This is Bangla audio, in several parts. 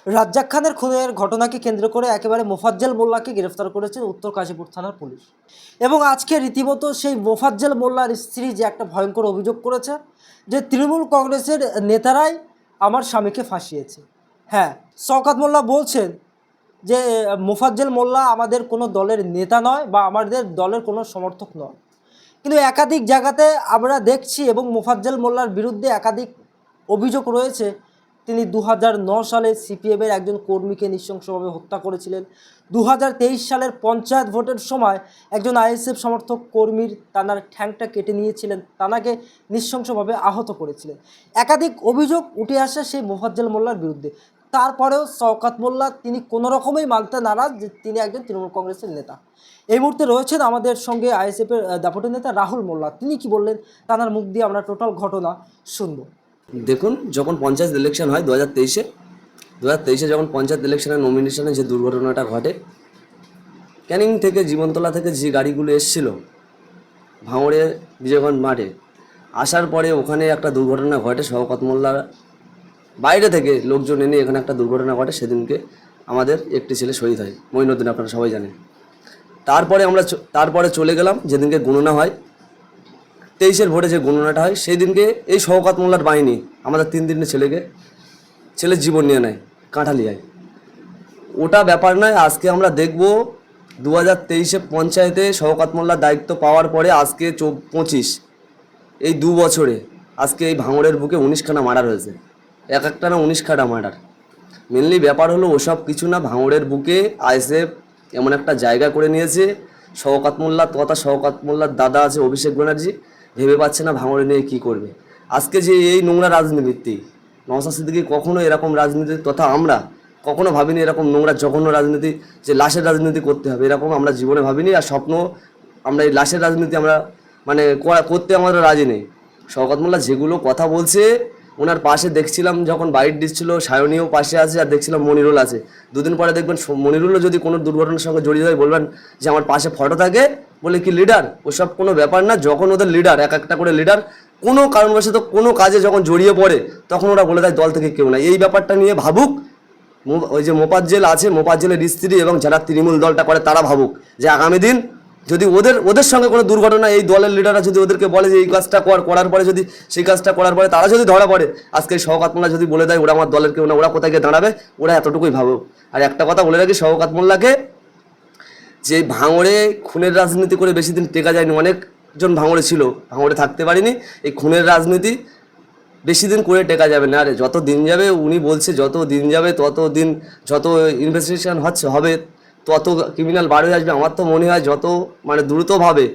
রাজ্জাক খানের খুনের ঘটনাকে কেন্দ্র করে একেবারে মোফাজ্জল মোল্লাকে গ্রেফতার করেছে উত্তর কাশীপুর থানার পুলিশ। এবং আজকে রীতিমতো সেই মোফাজ্জল মোল্লার স্ত্রী যে একটা ভয়ঙ্কর অভিযোগ করেছে যে তৃণমূল কংগ্রেসের নেতারাই আমার স্বামীকে ফাঁসিয়েছে। হ্যাঁ, শওকত মোল্লা বলছেন যে মোফাজ্জল মোল্লা আমাদের কোনো দলের নেতা নয় বা আমাদের দলের কোনো সমর্থক নয়, কিন্তু একাধিক জায়গাতে আমরা দেখছি এবং মোফাজ্জল মোল্লার বিরুদ্ধে একাধিক অভিযোগ রয়েছে। তিনি 2009 সালে সিপিএমের একজন কর্মীকে নৃশংসভাবে হত্যা করেছিলেন। 2023 সালের পঞ্চায়েত ভোটের সময় একজন আইএসএফ সমর্থক কর্মীর তানার ঠ্যাংটা কেটে নিয়েছিলেন, তানাকে নৃশংসভাবে আহত করেছিলেন। একাধিক অভিযোগ উঠে আসে সেই মোফাজ্জল মোল্লার বিরুদ্ধে। তারপরেও শওকত মোল্লা তিনি কোনো রকমই মানতে নারাজ যে তিনি একজন তৃণমূল কংগ্রেসের নেতা। এই মুহূর্তে রয়েছেন আমাদের সঙ্গে আইএসএফের দাপটের নেতা রাহুল মোল্লা। তিনি কি বললেন তানার মুখ দিয়ে আমরা টোটাল ঘটনা শুনব। দেখুন, যখন পঞ্চায়েত ইলেকশন হয় 2023-এ যখন পঞ্চায়েত ইলেকশনের নমিনেশনে যে দুর্ঘটনাটা ঘটে, ক্যানিং থেকে জীবনতলা থেকে যে গাড়িগুলো এসেছিল ভাঙড়ে বিজয়গঞ্জ মাঠে আসার পরে ওখানে একটা দুর্ঘটনা ঘটে। শওকত মোল্লার বাইরে থেকে লোকজন এনে এখানে একটা দুর্ঘটনা ঘটে। সেদিনকে আমাদের একটি ছেলে শহীদ হয়, মঈনুদ্দিন, আপনারা সবাই জানেন। তারপরে চলে গেলাম যেদিনকে গণনা হয়, 23-এর ভোটে যে গণনাটা হয়, সেই দিনকে এই শওকত মোল্লার বাহিনী আমাদের 3 ছেলের জীবন নিয়ে নেয় কাঁঠালিয়ায়। ওটা ব্যাপার নয়। আজকে আমরা দেখব 2023-এ পঞ্চায়েতে শওকত মোল্লার দায়িত্ব পাওয়ার পরে আজকে 25, এই 2 বছরে আজকে এই ভাঙড়ের বুকে 19খানা মার্ডার হয়েছে। একটা না 19খানা মার্ডার। মেনলি ব্যাপার হলো ওসব কিছু না, ভাঙড়ের বুকে আইএসএফ এমন একটা জায়গা করে নিয়েছে। শওকত মোল্লা তথা শওকত মোল্লার দাদা আছে অভিষেক ব্যানার্জি, ভেবে পাচ্ছে না ভাঙড়ে নিয়ে কী করবে। আজকে যে এই নোংরা রাজনীতি, নওশাদ সিদ্দিকী কখনো এরকম রাজনীতি তথা আমরা কখনো ভাবিনি এরকম নোংরা জঘন্য রাজনীতি, যে লাশের রাজনীতি করতে হবে, এরকম আমরা জীবনে ভাবিনি। আর স্বপ্ন আমরা এই লাশের রাজনীতি আমরা করতে আমাদের রাজি নেই। শওকত মোল্লা যেগুলো কথা বলছে, ওনার পাশে দেখছিলাম যখন বাইট দিচ্ছিল সায়নীও পাশে আছে, আর দেখছিলাম মনিরুল আছে। 2 দিন পরে দেখবেন মনিরুলও যদি কোনো দুর্ঘটনার সঙ্গে জড়িয়ে হয় বলবেন যে আমার পাশে ফটো থাকে, বলে কি লিডার? ওসব কোনো ব্যাপার না। যখন ওদের লিডার এক একটা করে লিডার কোনো কারণবশত কোনো কাজে যখন জড়িয়ে পড়ে, তখন ওরা বলে দেয় দল থেকে কেউ না। এই ব্যাপারটা নিয়ে ভাবুক ওই যে মোফাজ্জল আছে, মোফাজ্জলের স্ত্রী এবং যারা তৃণমূল দলটা করে তারা ভাবুক যে আগামী দিন যদি ওদের সঙ্গে কোনো দুর্ঘটনা, এই দলের লিডাররা যদি ওদেরকে বলে যে এই কাজটা করার পরে যদি সেই কাজটা করার পরে তারা যদি ধরা পড়ে, আজকে শওকত মোল্লা যদি বলে দেয় ওরা আমার দলের কেউ না, ওরা কোথায় গিয়ে দাঁড়াবে? ওরা এতটুকুই ভাবুক। আর একটা কথা বলে রাখি শওকত মোল্লাকে, যে ভাঙড়ে খুনের রাজনীতি করে বেশি দিন টেকা যায়নি। অনেকজন ভাঙড়ে ছিল, ভাঙড়ে থাকতে পারিনি। এই খুনের রাজনীতি বেশি দিন করে টেকা যাবে না। আরে যত দিন যাবে, উনি বলছে যত দিন যাবে তত দিন, যত ইনভেস্টিগেশন হবে তত ক্রিমিনাল বার হয়ে আসবে। আমার তো মনে হয় যত দ্রুতভাবে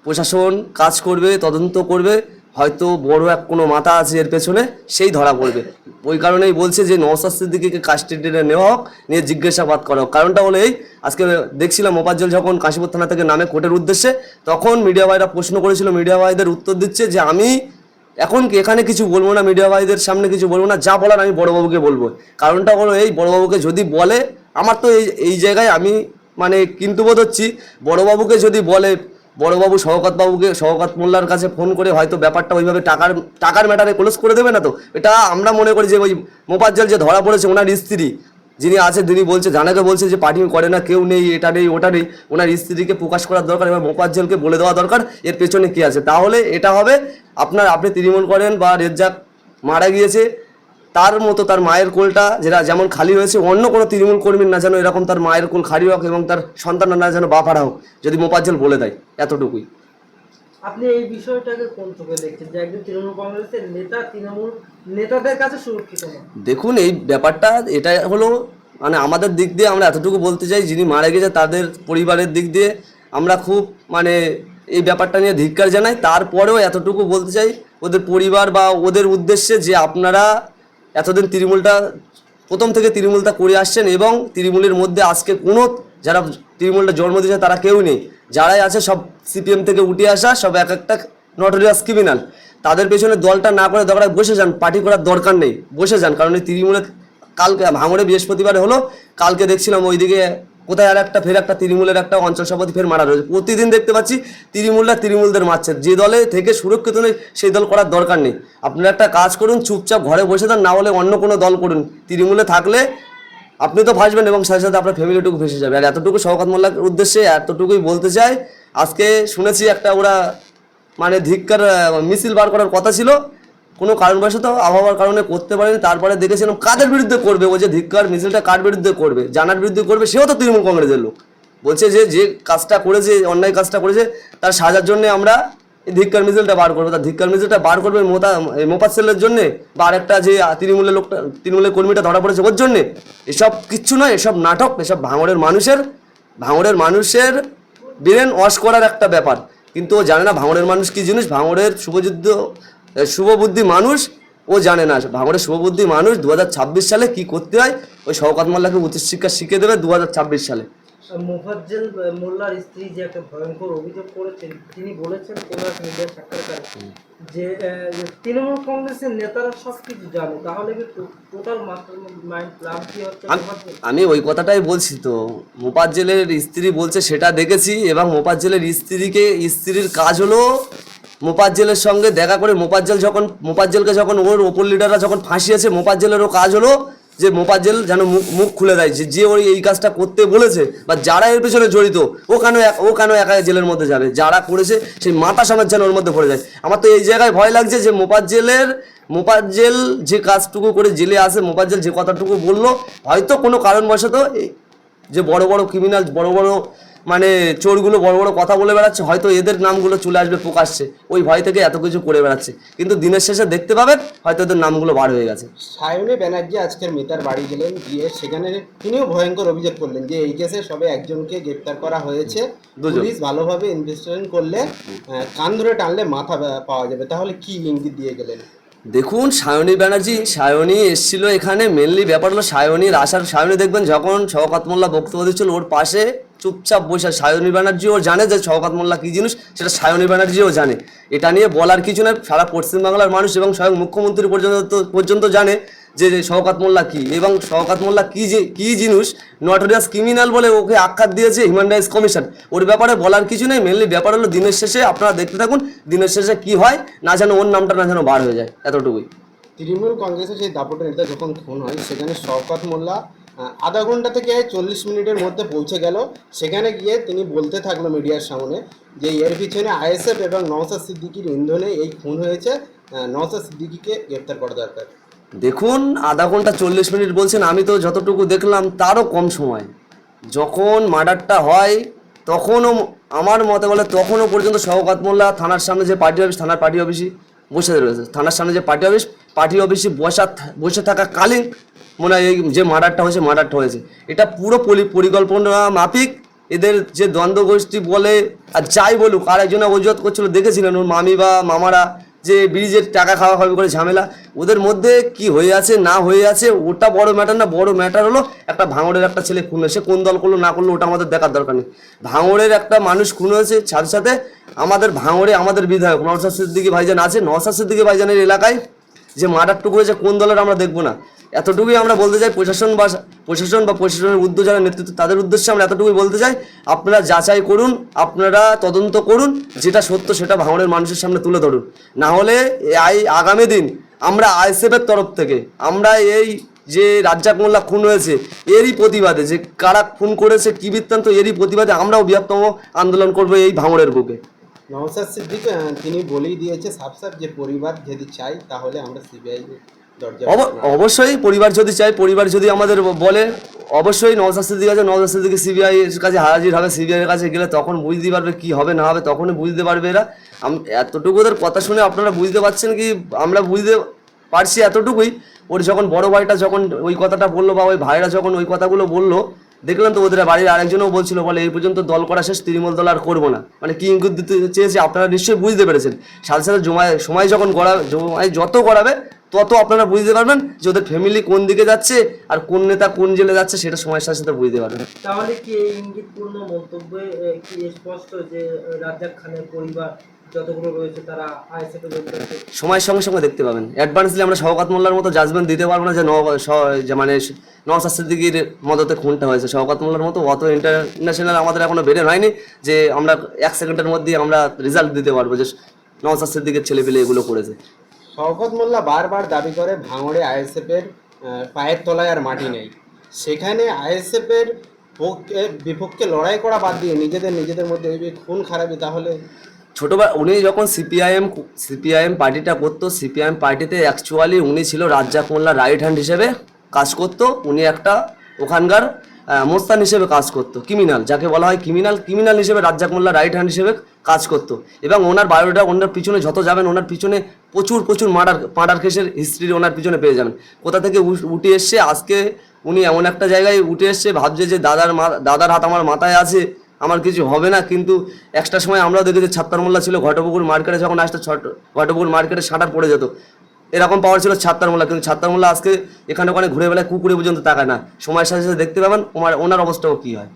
প্রশাসন কাজ করবে, তদন্ত করবে, হয়তো বড় কোনো মাথা আছে এর পেছনে, সেই ধরা পড়বে। ওই কারণেই বলছে যে নওশাদ সিদ্দিকীকে কাস্টডিতে নেওয়া হোক, নিয়ে জিজ্ঞাসাবাদ করা হোক। কারণটা হলো এই, আজকে দেখছিলাম মোফাজ্জল যখন কাশীপুর থানা থেকে নামে কোর্টের উদ্দেশ্যে, তখন মিডিয়া ভাইরা প্রশ্ন করেছিল, মিডিয়া ভাইদের উত্তর দিচ্ছে যে আমি এখন কি এখানে কিছু বলবো না, মিডিয়া ভাইদের সামনে কিছু বলবো না, যা বলার আমি বড়বাবুকে বলবো। কারণটা হলো এই, বড়বাবুকে যদি বলে, আমার তো এই জায়গায় আমি কিন্তু বোধ হচ্ছি, বড়বাবুকে যদি বলে, বড়বাবু শওকত মোল্লার কাছে ফোন করে হয়তো ব্যাপারটা ওইভাবে টাকার ম্যাটারে ক্লোজ করে দেবে না। তো এটা আমরা মনে করি যে ওই মোফাজ্জল যে ধরা পড়েছে, ওনার স্ত্রী যিনি আছে, তিনি বলছে, জানাকে বলছে যে পার্টি করে না, কেউ নেই, এটা নেই ওটা নেই। ওনার স্ত্রীকে প্রকাশ করার দরকার, এবার মোফাজ্জলকে বলে দেওয়া দরকার এর পেছনে কী আছে। তাহলে এটা হবে আপনি তৃণমূল করেন বা রেজ্জাক মারা গিয়েছে, তার মতো তার মায়ের কোলটা যেমন খালি হয়েছে, অন্য কোনো তৃণমূল কর্মীর না যেন এরকম তার মায়ের কোল খালি হোক, এবং তার সন্তানরা না যেন বাপারা হোক, যদি মোফাজ্জল বলে দেয়। এতটুকুই। আপনি এই বিষয়টাকে কোন চোখে দেখছেন যে একজন তৃণমূল কংগ্রেসের নেতা তৃণমূল নেতাদের কাছে সুরক্ষিত না? দেখুন, এই ব্যাপারটা এটা হলো আমাদের দিক দিয়ে আমরা এতটুকু বলতে চাই, যিনি মারা গেছে তাদের পরিবারের দিক দিয়ে আমরা খুব এই ব্যাপারটা নিয়ে ধিক্কার জানাই। তারপরেও এতটুকু বলতে চাই ওদের পরিবার বা ওদের উদ্দেশ্যে যে আপনারা এতদিন প্রথম থেকে তৃণমূলটা করে আসছেন, এবং তৃণমূলের মধ্যে আজকে কোনো যারা তৃণমূলটা জন্ম দিয়েছে তারা কেউ নেই। যারাই আছে সব সিপিএম থেকে উঠে আসা, সব এক একটা নটোরিয়াস ক্রিমিনাল। তাদের পেছনে দলটা না করে দরকার বসে যান, পার্টি করার দরকার নেই, বসে যান। কারণ এই তৃণমূলের কালকে ভাঙড়ে বৃহস্পতিবারে হলো, কালকে দেখছিলাম ওইদিকে কোথায় আর একটা তৃণমূলের একটা অঞ্চল সভাপতি ফের মারা রয়েছে। প্রতিদিন দেখতে পাচ্ছি তৃণমূলদের মারছে। যে দলে থেকে সুরক্ষিত নেই সেই দল করার দরকার নেই। আপনারা একটা কাজ করুন, চুপচাপ ঘরে বসে দেন, না হলে অন্য কোনো দল করুন। তৃণমূলে থাকলে আপনি তো ভাসবেন এবং সাথে সাথে আপনার ফ্যামিলিটুকু ভেসে যাবে। আর এতটুকু শওকত মোল্লার উদ্দেশ্যে এতটুকুই বলতে চাই, আজকে শুনেছি একটা ওরা মানে ধিক্কার মিছিল বার করার কথা ছিল, কোনো কারণবশত আবহাওয়ার কারণে করতে পারেনি। তারপরে দেখেছিলাম কাদের বিরুদ্ধে করবে, ও যে ধিক্কার মিছিলটা কার বিরুদ্ধে করবে, জানার বিরুদ্ধে করবে, সেও তো তৃণমূল কংগ্রেসের লোক। বলছে যে যে কাজটা করেছে, অন্যায় কাজটা করেছে, তার সাজার জন্য আমরা এই ধিক্কার মিছিলটা বার করবো। তার ধিক্কার মিছিলটা বার করবে মোফাজ্জেলের জন্যে, বা আরেকটা যে তৃণমূলের লোকটা, তৃণমূলের কর্মীটা ধরা পড়েছে ওর জন্যে। এসব কিচ্ছু নয়, এসব নাটক, এসব ভাঙড়ের মানুষের ব্রেন ওয়াশ করার একটা ব্যাপার। কিন্তু ও জানে না ভাঙড়ের মানুষ কি জিনিস। ভাঙড়ের শুভবুদ্ধি মানুষ ও জানে না। ভাঙড়ের শুভবুদ্ধি মানুষ 2026 সালে কি করতে হয় ওই শওকত মোল্লাকে উচিত শিক্ষা শিখিয়ে দেবে 2026 সালে। মোফাজ্জেল মোল্লার স্ত্রী যে একটা ভয়ঙ্কর অভিযোগ করেছেন, তিনি বলেছেন কোনো এক মিডিয়ার সাক্ষাৎকারে যে তৃণমূল কংগ্রেসের নেতারা সব কিছু জানে, তাহলে কি টোটাল মাস্টার মাইন্ড প্ল্যান কি হচ্ছে মোফাজ্জেল? আমি ওই কথাটাই বলছি তো, মোফাজ্জেলের স্ত্রী বলছে সেটা দেখেছি, এবং মোফাজ্জেলের স্ত্রীর কাজ হলো মোফাজ্জেলের সঙ্গে দেখা করে মোফাজ্জেলকে যখন ওর ওপর লিডাররা যখন ফাঁসিয়েছে, মোফাজ্জেলেরও কাজ হলো যে মোফাজ্জেল যেন মুখ খুলে দেয় যে ওর এই কাজটা করতে বলেছে, বা যারা এর পেছনে জড়িত ও কেন একা জেলের মধ্যে যাবে, যারা করেছে সেই মাথা সমেত যেন ওর মধ্যে পড়ে যায়। আমার তো এই জায়গায় ভয় লাগছে যে মোফাজ্জেল যে কাজটুকু করে জেলে আসে, মোফাজ্জেল যে কথাটুকু বললো, হয়তো কোনো কারণবশত যে বড় বড় ক্রিমিনাল, বড় বড় মানে চোরগুলো বড় বড় কথা বলে বেড়াচ্ছে, হয়তো এদের নামগুলো চলে আসবে প্রকাশ্যে, ওই ভয় থেকে এত কিছু করে বেড়াচ্ছে। কিন্তু দিনের শেষে দেখতে পাবেন হয়তো এদের নামগুলো বার হয়ে গেছে। সায়নী ব্যানার্জি আজকের মিতার বাড়ি গেলেন, গিয়ে সেখানে তিনিও ভয়ঙ্কর অভিযোগ করলেন যে এই কেসে সবে একজনকে গ্রেপ্তার করা হয়েছে, পুলিশ ভালোভাবে ইনভেস্টিগেশন করলে কান ধরে টানলে মাথা পাওয়া যাবে। তাহলে কি ইঙ্গিত দিয়ে গেলেন? দেখুন, সায়নী এসেছিল এখানে, মেনলি ব্যাপার হলো সায়নী দেখবেন যখন শওকত মোল্লা বক্তব্য দিচ্ছিল ওর পাশে চুপচাপ বসে, সায়নী ব্যানার্জি ও জানে যে শওকত মোল্লা কী জিনিস, সেটা সায়নী ব্যানার্জিও জানে। এটা নিয়ে বলার কিছু নয়, সারা পশ্চিমবাংলার মানুষ এবং স্বয়ং মুখ্যমন্ত্রী পর্যন্ত জানে যে শওকত মোল্লা কী, এবং শওকত মোল্লা কী জিনিস, নটোরিয়াস ক্রিমিনাল বলে ওকে আখ্যাত দিয়েছে হিউম্যান রাইটস কমিশন। ওর ব্যাপারে বলার কিছু নেই, মেনলি ব্যাপার হলো দিনের শেষে আপনারা দেখতে থাকুন, দিনের শেষে কী হয়, না যেন ওর নামটা না যেন বার হয়ে যায়, এতটুকুই। তৃণমূল কংগ্রেসের সেই দাপটের নেতা যখন খুন হয়, সেখানে শওকত মোল্লা আধা ঘন্টা থেকে 40 মিনিটের মধ্যে পৌঁছে গেল। সেখানে গিয়ে তিনি বলতে থাকলো মিডিয়ার সামনে যে এর পিছনে আইএসএফ এবং নওশাদ সিদ্দিকীর ইন্ধনে এই খুন হয়েছে, নওশাদ সিদ্দিকীকে গ্রেপ্তার করা দরকার। দেখুন, আধা ঘন্টা 40 মিনিট বলছেন, আমি তো যতটুকু দেখলাম তারও কম সময়। যখন মার্ডারটা হয় তখনও আমার মতে বলে তখনও পর্যন্ত শওকত মোল্লা থানার সামনে যে পার্টি অফিস, থানার পার্টি অফিসই বসে রয়েছে, থানার সামনে যে পার্টি অফিসে বসে থাকা কালীন মনে হয় এই যে মার্ডারটা হয়েছে। এটা পুরো পরিকল্পনা মাফিক। এদের যে দ্বন্দ্ব গোষ্ঠী বলে আর যাই বলুক, আর একজনে অজুহাত করছিল দেখেছিলেন, ওর মামি বা মামারা যে ব্রিজের টাকা খাওয়া খাওয়াবি করে ঝামেলা, ওদের মধ্যে কি হয়ে আছে না হয়ে আছে ওটা বড় ম্যাটার না। বড় ম্যাটার হলো একটা ভাঙড়ের একটা ছেলে খুন হয়েছে, কোন দল করলো না করলো ওটা আমাদের দেখার দরকার নেই। ভাঙড়ের একটা মানুষ খুন হয়েছে, সাথে সাথে আমাদের ভাঙড়ে আমাদের বিধায়ক নওশাদ সিদ্দিকী ভাইজান আছে, নওশাদ সিদ্দিকী ভাইজানের এলাকায় যে মার্ডারটুকু হয়েছে কোন দলের আমরা দেখবো না। এতটুকুই আমরা বলতে চাই প্রশাসন বা প্রশাসনের ঊর্ধ্ব যারা নেতৃত্ব, তাদের উদ্দেশ্যে আমরা এতটুকুই বলতে চাই, আপনারা যাচাই করুন, আপনারা তদন্ত করুন, যেটা সত্য সেটা ভাঙড়ের মানুষের সামনে তুলে ধরুন। না হলে আগামী দিন আমরা আইএসএফের তরফ থেকে আমরা এই যে রাজ্জাক মোল্লা খুন হয়েছে এরই প্রতিবাদে, যে কারা খুন করেছে কী বৃত্তান্ত, এরই প্রতিবাদে আমরাও বৃহত্তম আন্দোলন করবো এই ভাঙড়ের বুকে। নওশাদ সিদ্দিক তিনি বলেই দিয়েছে সাফ যে পরিবার যদি চাই তাহলে আমরা সিবিআই দরজা। অবশ্যই পরিবার যদি চাই, পরিবার যদি আমাদের বলে, অবশ্যই নওশাদ সিদ্দিক আছে, নওশাদ সিদ্দিকী সিবিআই এর কাছে হাজির হবে। সিবিআই এর কাছে গেলে তখন বুঝতে পারবে কি হবে না হবে, তখনই বুঝতে পারবে এরা। এতটুকু ওদের কথা শুনে আপনারা বুঝতে পারছেন কি, আমরা বুঝতে পারছি এতটুকুই। ওর যখন বড় ভাইটা যখন ওই কথাটা বললো, বা ওই ভাইরা যখন ওই কথাগুলো বললো, দেখলাম তো ওদের বাড়ির আরেকজনও বলছিল, বলে এই পর্যন্ত দল করা শেষ, তৃণমূল দল আর করবো না, মানে কি ইঙ্গিত দিতে চেয়েছে আপনারা নিশ্চয়ই বুঝতে পেরেছেন। সাথে সাথে সময় যখন যত গড়াবে তত আপনারা বুঝতে পারবেন যে ওদের ফ্যামিলি কোন দিকে যাচ্ছে আর কোন নেতা কোন জেলে যাচ্ছে, সেটা সময়ের সাথে সাথে বুঝতে পারবেন। তাহলে কি এই ইঙ্গিতপূর্ণ মন্তব্যে কি স্পষ্ট যে রাজ্জাক খানের পরিবার যতগুলো রয়েছে তারা আইএসএফ এর যোগদান করছে? সময়ের সঙ্গে সঙ্গে দেখতে পাবেন। অ্যাডভান্সলি আমরা শওকত মোল্লার মতো জাজমেন্ট দিতে পারবো না যে মানে নওশাদ সিদ্দিকীর মদতে খুনটা হয়েছে। শওকত মোল্লার মতো অত ইন্টারন্যাশনাল আমাদের এখনো বেড়ে হয়নি যে আমরা 1 সেকেন্ডের মধ্যেই আমরা রেজাল্ট দিতে পারবো যে নওশাদ সিদ্দিকীর ছেলেপেলে এগুলো করেছে। শওকত মোল্লা বারবার দাবি করে ভাঙড়ে আইএসএফ এর পায়ের তলায় আর মাটি নেই। সেখানে আইএসএফের বিপক্ষে লড়াই করা বাদ দিয়ে নিজেদের মধ্যে এই যে খুন খারাপি, তাহলে ছোটোবেলা উনি যখন সিপিআইএম পার্টিটা করতো, সিপিআইএম পার্টিতে অ্যাকচুয়ালি উনি ছিল রাজ্জাক মোল্লার রাইট হ্যান্ড হিসেবে কাজ করতো। উনি একটা ওখানকার মোস্তান হিসেবে কাজ করতো, ক্রিমিনাল যাকে বলা হয় ক্রিমিনাল হিসেবে রাজ্জাক মোল্লার রাইট হ্যান্ড হিসেবে কাজ করতো। এবং ওনার বায়োডাটা ওনার পিছনে যত যাবেন, ওনার পিছনে প্রচুর মার্ডার কেসের হিস্ট্রি ওনার পিছনে পেয়ে যাবেন। কোথা থেকে উঠে এসছে, আজকে উনি এমন একটা জায়গায় উঠে এসছে, ভাবছে যে দাদার হাত আমার মাথায় আছে, আমার কিছু হবে না। কিন্তু একটা সময় আমরাও দেখেছি ছাত্তার মোল্লা ছিল ঘটপুকুর মার্কেটে, যখন আসতো ঘটপুকুর মার্কেটে শাটার পড়ে যেত, এরকম পাওয়ার ছিল ছাত্তার মোল্লা। কিন্তু ছাত্তার মোল্লা আজকে এখানে ওখানে ঘুরে বেলায় কুকুরে পর্যন্ত তাকায় না। সময়ের সাথে সাথে দেখতে পাবেন ওনার অবস্থাও কী হয়।